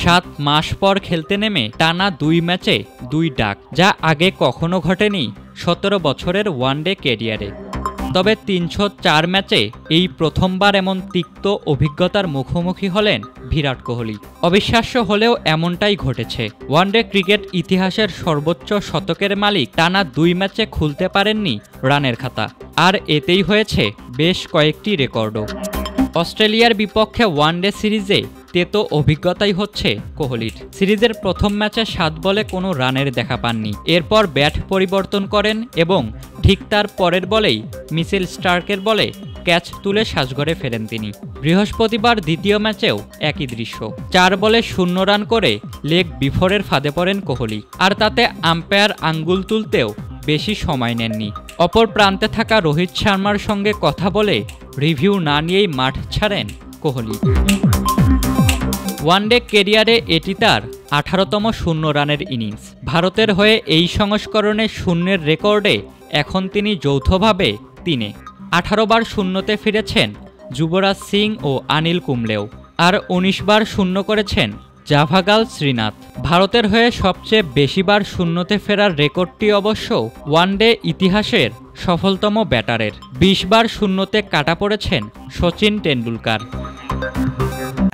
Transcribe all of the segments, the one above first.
7 মাস পর খেলতে নেমে টানা 2 ম্যাচে 2 ডাক, যা আগে কখনো ঘটেনি 17 বছরের ওয়ানডে ক্যারিয়ারে। তবে 304 ম্যাচে এই প্রথমবার এমন তিক্ত অভিজ্ঞতার মুখোমুখি হলেন বিরাট কোহলি। অবিশ্বাস্য হলেও এমনটাই ঘটেছে। ওয়ানডে ক্রিকেট ইতিহাসের সর্বোচ্চ শতকের মালিক টানা 2 ম্যাচে খুলতে পারেননি রানের খাতা, আর এতেই হয়েছে বেশ কয়েকটি রেকর্ডও। অস্ট্রেলিয়ার বিপক্ষে ওয়ানডে সিরিজে তেতো অভিজ্ঞতাই হচ্ছে কোহলির। সিরিজের প্রথম ম্যাচে 7 বলে কোনো রানের দেখা পাননি। এরপর ব্যাট পরিবর্তন করেন এবং ঠিক তার পরের বলেই মিচেল স্টার্কের বলে ক্যাচ তুলে সাজঘরে ফেরেন তিনি। বৃহস্পতিবার দ্বিতীয় ম্যাচেও একই দৃশ্য। 4 বলে 0 রান করে লেগ বিফোরের ফাঁদে পড়েন কোহলি, আর তাতে আম্পায়ার আঙ্গুল তুলতেও বেশি সময় নেননি। অপর প্রান্তে থাকা রোহিত শর্মার সঙ্গে কথা বলে রিভিউ না নিয়েই মাঠ ছাড়েন কোহলি। ওয়ানডে ক্যারিয়ারে এটি তার 18তম 0 রানের ইনিংস। ভারতের হয়ে এই সংস্করণে শূন্যের রেকর্ডে এখন তিনি যৌথভাবে 3-এ। 18 বার শূন্যতে ফিরেছেন যুবরাজ সিং ও অনিল কুম্বলেও, আর 19 বার শূন্য করেছেন জাভাগাল শ্রীনাথ। ভারতের হয়ে সবচেয়ে বেশিবার শূন্যতে ফেরার রেকর্ডটি অবশ্য ওয়ানডে ইতিহাসের সফলতম ব্যাটারের। 20 বার শূন্যতে কাটা পড়েছেন সচিন টেন্ডুলকার।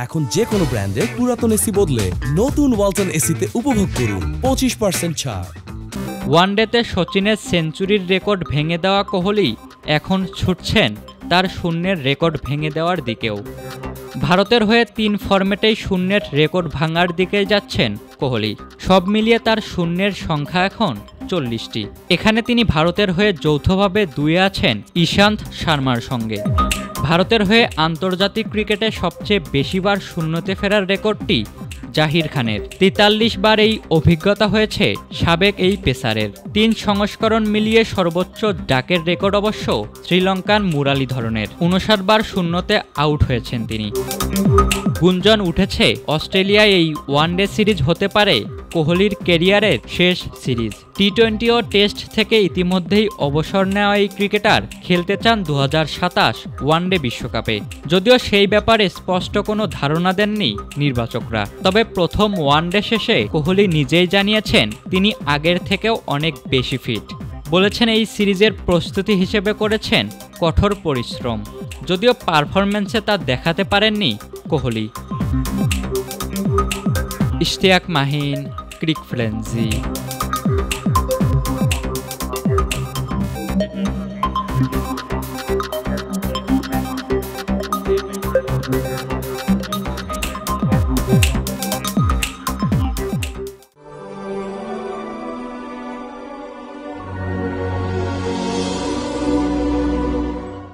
এখন যে কোনো ব্র্যান্ডের পুরাতন এসি বদলে নতুন ওয়ালটন এসিতে উপভোগ করুন 25% ছাড়। ওয়ানডেতে সচিনের সেঞ্চুরির রেকর্ড ভেঙে দেওয়া কোহলি এখন ছুটছেন তার শূন্যের রেকর্ড ভেঙে দেওয়ার দিকেও। ভারতের হয়ে 3 ফরম্যাটেই শূন্যের রেকর্ড ভাঙার দিকে যাচ্ছেন কোহলি। সব মিলিয়ে তার শূন্যের সংখ্যা এখন 40টি। এখানে তিনি ভারতের হয়ে যৌথভাবে 2-এ আছেন ইশান্ত শর্মার সঙ্গে। ভারতের হয়ে আন্তর্জাতিক ক্রিকেটে সবচেয়ে বেশিবার শূন্যতে ফেরার রেকর্ডটি জাহির খানের। 43 বার এই অভিজ্ঞতা হয়েছে সাবেক এই পেসারের। 3 সংস্করণ মিলিয়ে সর্বোচ্চ ডাকের রেকর্ড অবশ্য শ্রীলঙ্কান মুরালীধরনের। 59 বার শূন্যতে আউট হয়েছেন তিনি। গুঞ্জন উঠেছে অস্ট্রেলিয়ায় এই ওয়ানডে সিরিজ হতে পারে কোহলির ক্যারিয়ারের শেষ সিরিজ। টি-20 ও টেস্ট থেকে ইতিমধ্যেই অবসর নেওয়া এই ক্রিকেটার খেলতে চান 2027 ওয়ানডে বিশ্বকাপে। যদিও সেই ব্যাপারে স্পষ্ট কোনো ধারণা দেননি নির্বাচকরা। তবে প্রথম ওয়ানডে শেষে কোহলি নিজেই জানিয়েছেন তিনি আগের থেকেও অনেক বেশি ফিট। বলেছেন এই সিরিজের প্রস্তুতি হিসেবে করেছেন কঠোর পরিশ্রম। যদিও পারফরম্যান্সে তা দেখাতে পারেননি কোহলি। ইশতিয়াক মাহিন, ক্রিক ফ্রেন্সি।